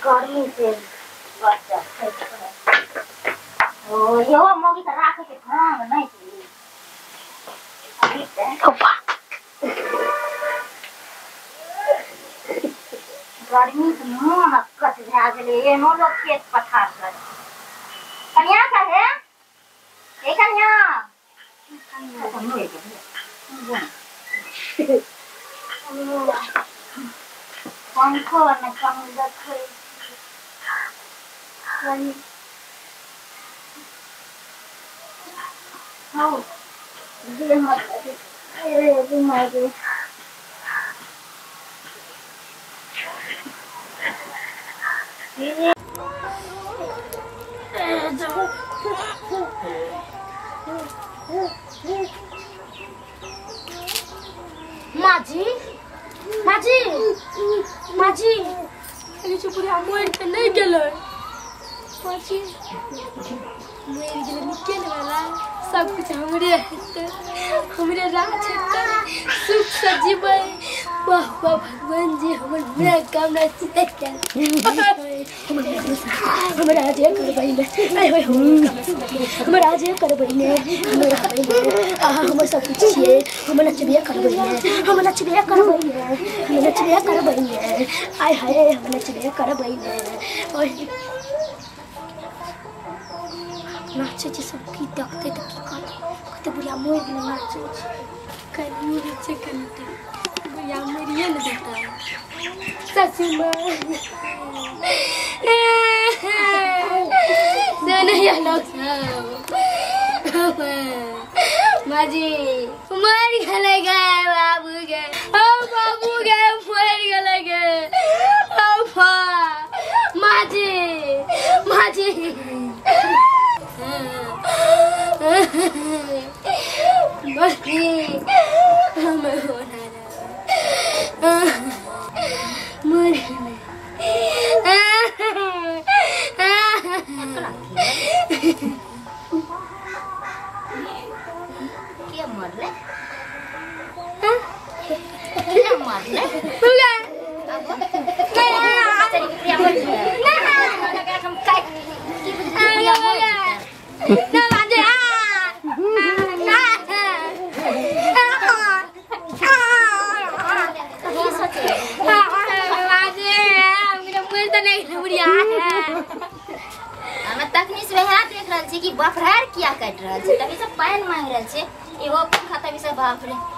गर्मी से बच्चा ओ यो मगी त राखे के ठाम नै छी अभी त ओपा गर्मी से मन कट भए गेलै एनो लोग खेत पथार कर कन्या का है ए कन्या पंखो न कम रखे हां ये मत ए बीमार है माजी माजी माजी अरे चुपुरी मोर के नहीं गेलै माजी मोर गेलै निकल वाला सब कुछ हमरे राज है सुख से जीवे वाह वाह भगवान जी हमर बड़ा कामना से क्या हमरा आज करबै ने आय होय हमरा आज करबै ने हमरा हमर सब कुछ छियै हम नचबे करबै ने हम नचबे करबै ने हम नचबे करबै ने आय हाय हम नचबे करबै ने ओय नाचे जे सब की देखते त की कहते बुढ़िया मोर गेलै नाचे कनी नीचे कनी बुढ़िया मोरिए न देता ससुर मां नहीं लोग माजी मर गेलै गे बाबू गे मर गेलै गे माजी माजी मस्ती हमें होना मर क्या मरले कि बफरार किया कट रहल छै तभी से पानी मांग रहल छै एगो पंखा तभी से बाप रे